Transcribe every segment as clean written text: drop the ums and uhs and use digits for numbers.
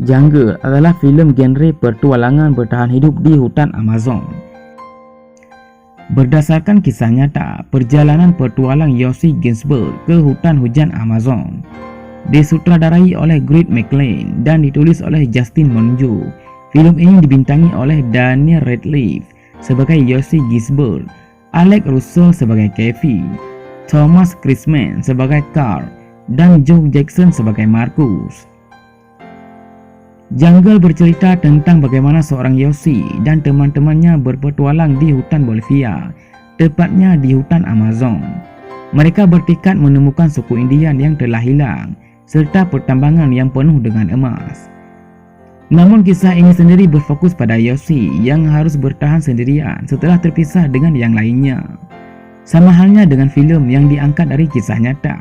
Jungle adalah filem genre petualangan bertahan hidup di hutan Amazon. Berdasarkan kisah nyata, perjalanan petualang Yossi Ginsberg ke hutan hujan Amazon disutradarai oleh Greg McLean dan ditulis oleh Justin Monjo. Filem ini dibintangi oleh Daniel Radcliffe sebagai Yossi Ginsberg, Alex Russell sebagai Kevin, Thomas Chrisman sebagai Carl, dan Joe Jackson sebagai Marcus. Jungle bercerita tentang bagaimana seorang Yossi dan teman-temannya berpetualang di hutan Bolivia, tepatnya di hutan Amazon. Mereka bertekad menemukan suku Indian yang telah hilang, serta pertambangan yang penuh dengan emas. Namun kisah ini sendiri berfokus pada Yossi yang harus bertahan sendirian setelah terpisah dengan yang lainnya. Sama halnya dengan filem yang diangkat dari kisah nyata,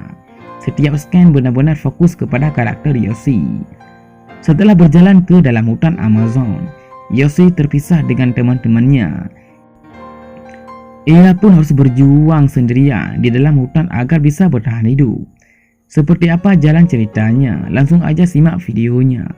setiap scan benar-benar fokus kepada karakter Yossi. Setelah berjalan ke dalam hutan Amazon, Yossi terpisah dengan teman-temannya. Ia pun harus berjuang sendirian di dalam hutan agar bisa bertahan hidup. Seperti apa jalan ceritanya? Langsung aja simak videonya.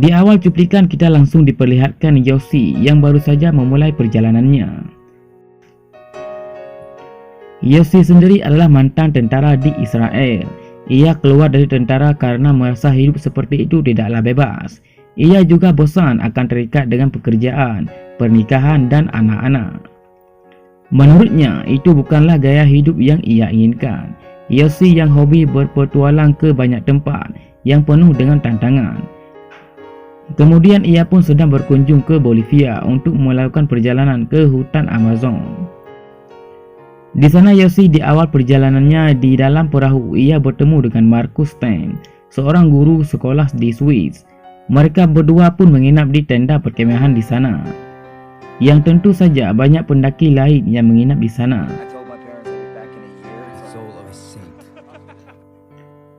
Di awal cuplikan kita langsung diperlihatkan Yossi yang baru saja memulai perjalanannya. Yossi sendiri adalah mantan tentara di Israel. Ia keluar dari tentara karena merasa hidup seperti itu tidaklah bebas. Ia juga bosan akan terikat dengan pekerjaan, pernikahan, dan anak-anak. Menurutnya, itu bukanlah gaya hidup yang ia inginkan. Yossi yang hobi berpetualang ke banyak tempat yang penuh dengan tantangan. Kemudian ia pun sedang berkunjung ke Bolivia untuk melakukan perjalanan ke hutan Amazon. Di sana Yossi di awal perjalanannya di dalam perahu ia bertemu dengan Marcus Stan, seorang guru sekolah di Swiss. Mereka berdua pun menginap di tenda perkemahan di sana. Yang tentu saja banyak pendaki lain yang menginap di sana.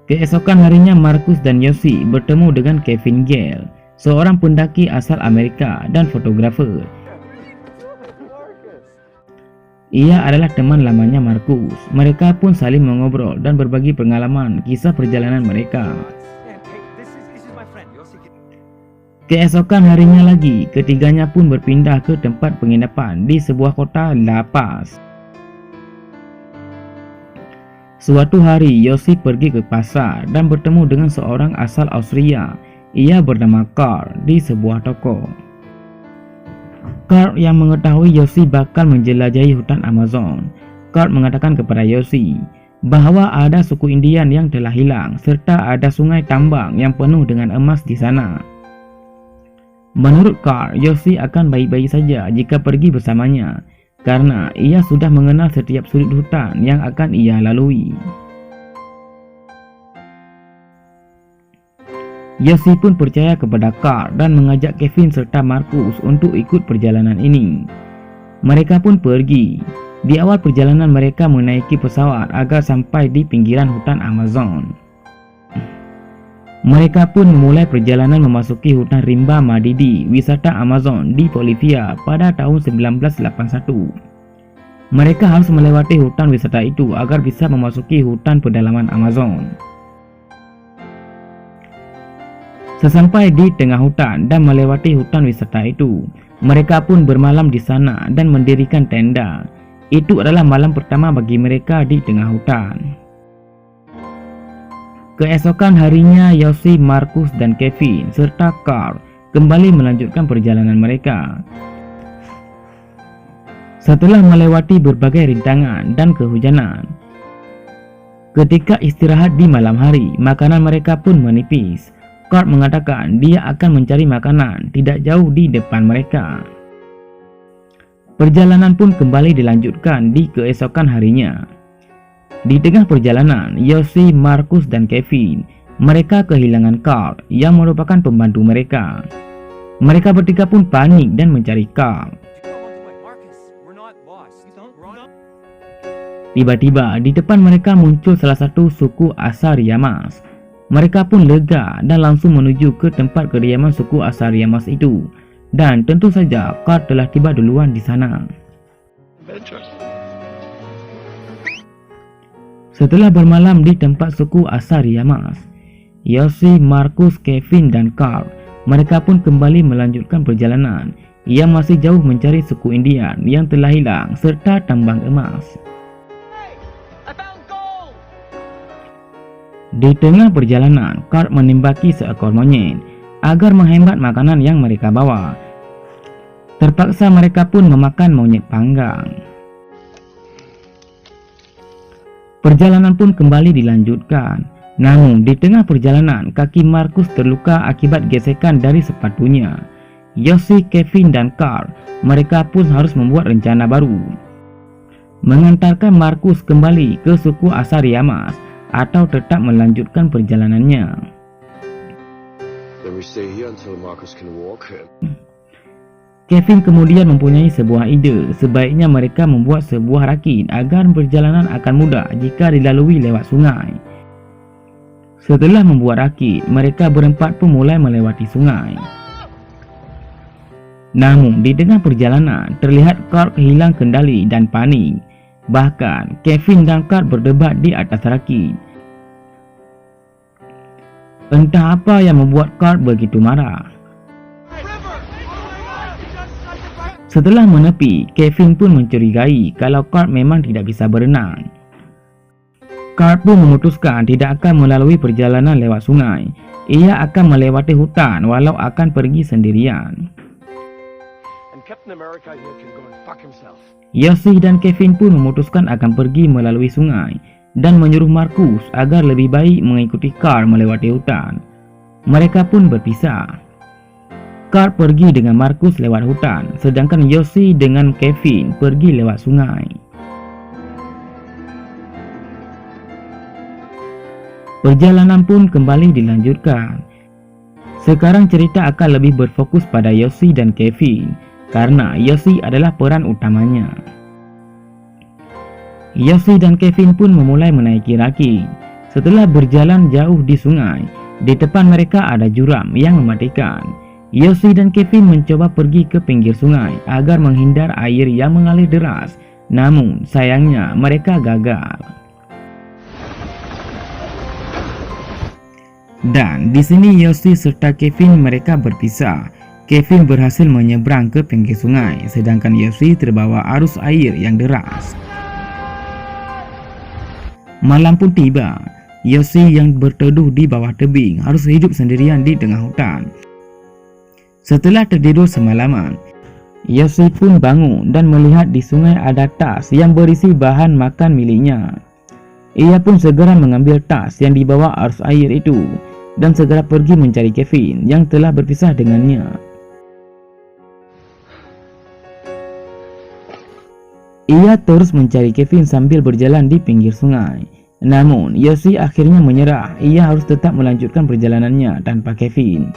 Keesokan harinya Marcus dan Yossi bertemu dengan Kevin Gale, seorang pendaki asal Amerika dan fotografer. Ia adalah teman lamanya Marcus. Mereka pun saling mengobrol dan berbagi pengalaman kisah perjalanan mereka. Keesokan harinya lagi, ketiganya pun berpindah ke tempat penginapan di sebuah kota La Paz. Suatu hari, Yossi pergi ke pasar dan bertemu dengan seorang asal Austria. Ia bernama Carl di sebuah toko. Carl yang mengetahui Yossi bakal menjelajahi hutan Amazon. Carl mengatakan kepada Yossi bahwa ada suku Indian yang telah hilang serta ada sungai tambang yang penuh dengan emas di sana. Menurut Carl, Yossi akan baik-baik saja jika pergi bersamanya karena ia sudah mengenal setiap sudut hutan yang akan ia lalui. Yossi pun percaya kepada Carl dan mengajak Kevin serta Marcus untuk ikut perjalanan ini. Mereka pun pergi. Di awal perjalanan mereka menaiki pesawat agar sampai di pinggiran hutan Amazon. Mereka pun memulai perjalanan memasuki hutan rimba Madidi, wisata Amazon di Bolivia pada tahun 1981. Mereka harus melewati hutan wisata itu agar bisa memasuki hutan pedalaman Amazon. Sesampai di tengah hutan dan melewati hutan wisata itu, mereka pun bermalam di sana dan mendirikan tenda. Itu adalah malam pertama bagi mereka di tengah hutan. Keesokan harinya, Yossi, Marcus, dan Kevin serta Carl kembali melanjutkan perjalanan mereka. Setelah melewati berbagai rintangan dan kehujanan, ketika istirahat di malam hari, makanan mereka pun menipis. Carl mengatakan dia akan mencari makanan tidak jauh di depan mereka. Perjalanan pun kembali dilanjutkan di keesokan harinya. Di tengah perjalanan, Yossi, Marcus, dan Kevin, mereka kehilangan Carl yang merupakan pembantu mereka. Mereka bertiga pun panik dan mencari Carl. Tiba-tiba di depan mereka muncul salah satu suku asal Yamas. Mereka pun lega dan langsung menuju ke tempat kediaman suku asal Yamas itu. Dan tentu saja Carl telah tiba duluan di sana. Setelah bermalam di tempat suku asal Yamas, Yoshi, Marcus, Kevin dan Carl, mereka pun kembali melanjutkan perjalanan yang masih jauh mencari suku Indian yang telah hilang serta tambang emas. Di tengah perjalanan, Carl menembaki seekor monyet agar menghemat makanan yang mereka bawa. Terpaksa mereka pun memakan monyet panggang. Perjalanan pun kembali dilanjutkan. Namun di tengah perjalanan, kaki Marcus terluka akibat gesekan dari sepatunya. Yoshi, Kevin dan Carl, mereka pun harus membuat rencana baru. Mengantarkan Marcus kembali ke suku asal Yamas atau tetap melanjutkan perjalanannya. Kevin kemudian mempunyai sebuah ide, sebaiknya mereka membuat sebuah rakit agar perjalanan akan mudah jika dilalui lewat sungai. Setelah membuat rakit, mereka berempat pun mulai melewati sungai. Namun di tengah perjalanan, terlihat Carl kehilang kendali dan panik. Bahkan Kevin dan Carl berdebat di atas rakit. Entah apa yang membuat Carl begitu marah. Setelah menepi, Kevin pun mencurigai kalau Carl memang tidak bisa berenang. Carl pun memutuskan tidak akan melalui perjalanan lewat sungai. Ia akan melewati hutan walau akan pergi sendirian. Yoshi dan Kevin pun memutuskan akan pergi melalui sungai dan menyuruh Marcus agar lebih baik mengikuti Carl melewati hutan. Mereka pun berpisah. Carl pergi dengan Marcus lewat hutan, sedangkan Yoshi dengan Kevin pergi lewat sungai. Perjalanan pun kembali dilanjutkan. Sekarang cerita akan lebih berfokus pada Yoshi dan Kevin, karena Yoshi adalah peran utamanya. Yoshi dan Kevin pun memulai menaiki rakit. Setelah berjalan jauh di sungai, di depan mereka ada juram yang mematikan. Yoshi dan Kevin mencoba pergi ke pinggir sungai agar menghindar air yang mengalir deras. Namun sayangnya mereka gagal. Dan di sini Yoshi serta Kevin mereka berpisah. Kevin berhasil menyeberang ke pinggir sungai, sedangkan Yoshi terbawa arus air yang deras. Malam pun tiba. Yoshi yang berteduh di bawah tebing harus hidup sendirian di tengah hutan. Setelah tertidur semalaman, Yoshi pun bangun dan melihat di sungai ada tas yang berisi bahan makan miliknya. Ia pun segera mengambil tas yang dibawa arus air itu dan segera pergi mencari Kevin yang telah berpisah dengannya. Ia terus mencari Kevin sambil berjalan di pinggir sungai. Namun Yoshi akhirnya menyerah. Ia harus tetap melanjutkan perjalanannya tanpa Kevin.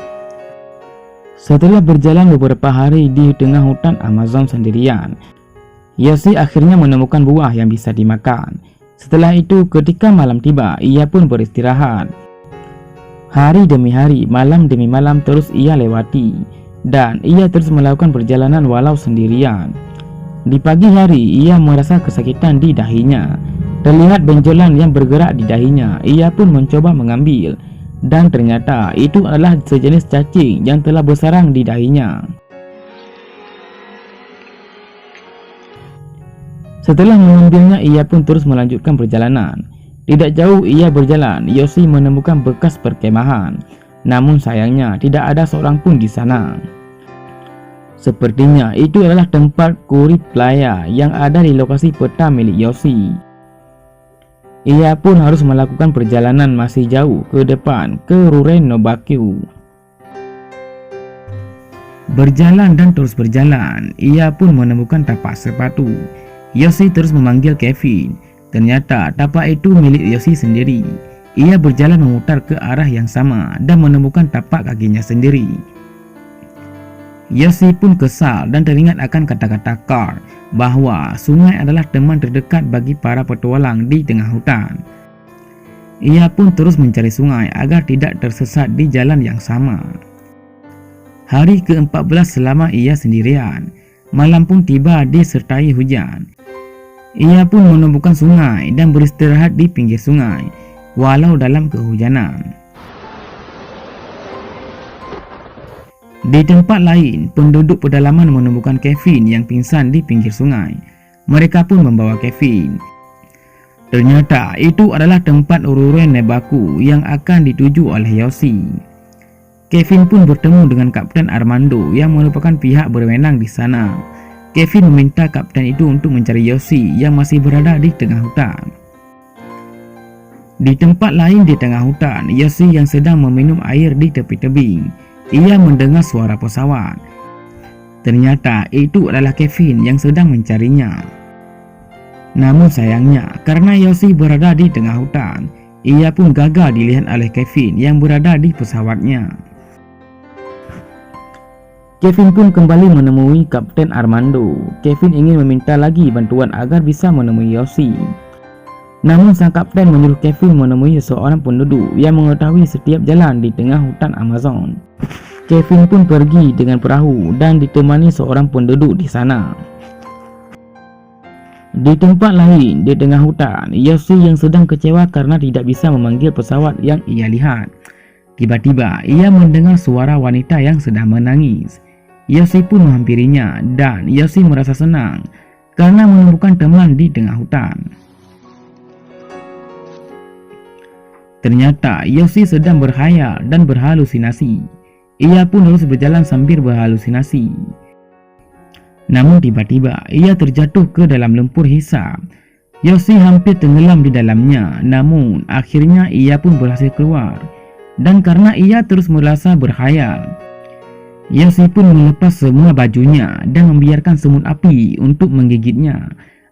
Setelah berjalan beberapa hari di tengah hutan Amazon sendirian, Yoshi akhirnya menemukan buah yang bisa dimakan. Setelah itu ketika malam tiba, ia pun beristirahat. Hari demi hari, malam demi malam terus ia lewati, dan ia terus melakukan perjalanan walau sendirian. Di pagi hari, ia merasa kesakitan di dahinya. Terlihat benjolan yang bergerak di dahinya. Ia pun mencoba mengambil, dan ternyata itu adalah sejenis cacing yang telah bersarang di dahinya. Setelah mengambilnya, ia pun terus melanjutkan perjalanan. Tidak jauh ia berjalan, Yoshi menemukan bekas perkemahan. Namun sayangnya tidak ada seorang pun di sana. Sepertinya itu adalah tempat kurit playa yang ada di lokasi peta milik Yoshi. Ia pun harus melakukan perjalanan masih jauh ke depan ke Ruren Nobakyu. Berjalan dan terus berjalan, ia pun menemukan tapak sepatu. Yoshi terus memanggil Kevin. Ternyata tapak itu milik Yoshi sendiri. Ia berjalan memutar ke arah yang sama dan menemukan tapak kakinya sendiri. Yossi pun kesal dan teringat akan kata-kata Carl bahawa sungai adalah teman terdekat bagi para petualang di tengah hutan. Ia pun terus mencari sungai agar tidak tersesat di jalan yang sama. Hari ke-14 selama ia sendirian, malam pun tiba disertai hujan. Ia pun menemukan sungai dan beristirahat di pinggir sungai, walau dalam kehujanan. Di tempat lain, penduduk pedalaman menemukan Kevin yang pingsan di pinggir sungai. Mereka pun membawa Kevin. Ternyata itu adalah tempat ururan Nebaku yang akan dituju oleh Yossi. Kevin pun bertemu dengan Kapten Armando yang merupakan pihak berwenang di sana. Kevin meminta kapten itu untuk mencari Yossi yang masih berada di tengah hutan. Di tempat lain di tengah hutan, Yossi yang sedang meminum air di tepi tebing. Ia mendengar suara pesawat. Ternyata itu adalah Kevin yang sedang mencarinya. Namun sayangnya, karena Yossi berada di tengah hutan, ia pun gagal dilihat oleh Kevin yang berada di pesawatnya. Kevin pun kembali menemui Kapten Armando. Kevin ingin meminta lagi bantuan agar bisa menemui Yossi. Namun sang kapten menyuruh Kevin menemui seorang penduduk yang mengetahui setiap jalan di tengah hutan Amazon. Kevin pun pergi dengan perahu dan ditemani seorang penduduk di sana. Di tempat lain di tengah hutan, Yossi yang sedang kecewa karena tidak bisa memanggil pesawat yang ia lihat. Tiba-tiba ia mendengar suara wanita yang sedang menangis. Yossi pun menghampirinya dan Yossi merasa senang karena menemukan teman di tengah hutan. Ternyata Yossi sedang berkhayal dan berhalusinasi. Ia pun terus berjalan sambil berhalusinasi. Namun tiba-tiba ia terjatuh ke dalam lumpur hisap. Yossi hampir tenggelam di dalamnya, namun akhirnya ia pun berhasil keluar. Dan karena ia terus merasa berkhayal, Yossi pun melepas semua bajunya dan membiarkan semut api untuk menggigitnya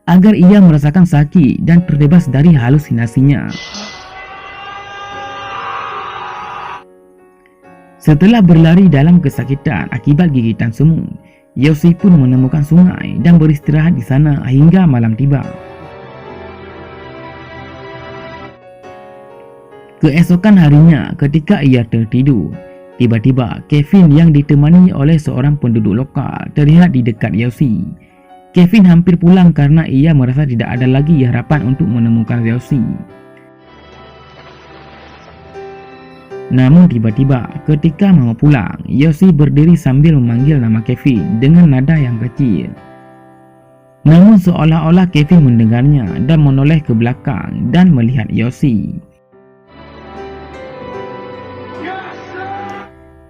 agar ia merasakan sakit dan terbebas dari halusinasinya. Setelah berlari dalam kesakitan akibat gigitan semut, Yossi pun menemukan sungai dan beristirahat di sana hingga malam tiba. Keesokan harinya ketika ia tertidur, tiba-tiba Kevin yang ditemani oleh seorang penduduk lokal terlihat di dekat Yossi. Kevin hampir pulang karena ia merasa tidak ada lagi harapan untuk menemukan Yossi. Namun tiba-tiba ketika mau pulang, Yossi berdiri sambil memanggil nama Kevin dengan nada yang kecil. Namun seolah-olah Kevin mendengarnya dan menoleh ke belakang dan melihat Yossi.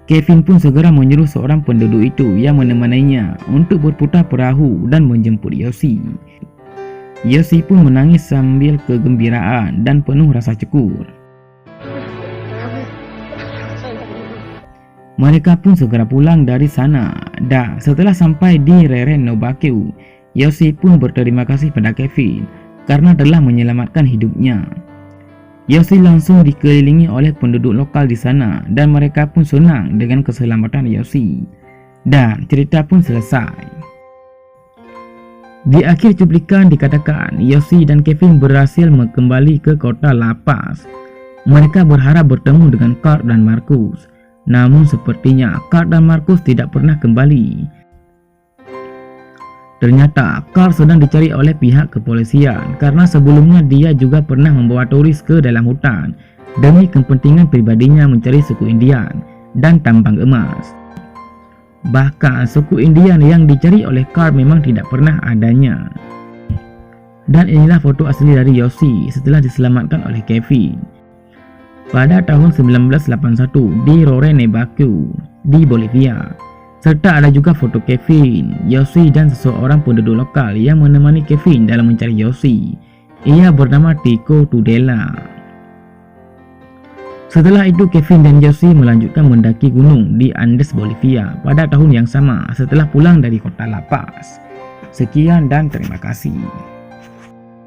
Kevin pun segera menyuruh seorang penduduk itu yang menemaninya untuk berputar perahu dan menjemput Yossi. Yossi pun menangis sambil kegembiraan dan penuh rasa syukur. Mereka pun segera pulang dari sana dan setelah sampai di lereng Nobaku, Yossi pun berterima kasih pada Kevin karena telah menyelamatkan hidupnya. Yossi langsung dikelilingi oleh penduduk lokal di sana dan mereka pun senang dengan keselamatan Yossi. Dan cerita pun selesai. Di akhir cuplikan dikatakan Yossi dan Kevin berhasil kembali ke kota La Paz. Mereka berharap bertemu dengan Carl dan Marcus. Namun sepertinya Carl dan Marcus tidak pernah kembali. Ternyata Carl sedang dicari oleh pihak kepolisian karena sebelumnya dia juga pernah membawa turis ke dalam hutan demi kepentingan pribadinya mencari suku Indian dan tambang emas. Bahkan suku Indian yang dicari oleh Carl memang tidak pernah adanya. Dan inilah foto asli dari Yossi setelah diselamatkan oleh Kevin pada tahun 1981 di Lereng Nebaku di Bolivia. Serta ada juga foto Kevin, Yossi dan seseorang penduduk lokal yang menemani Kevin dalam mencari Yossi. Ia bernama Tico Tudela. Setelah itu Kevin dan Yossi melanjutkan mendaki gunung di Andes Bolivia pada tahun yang sama setelah pulang dari kota La Paz. Sekian dan terima kasih.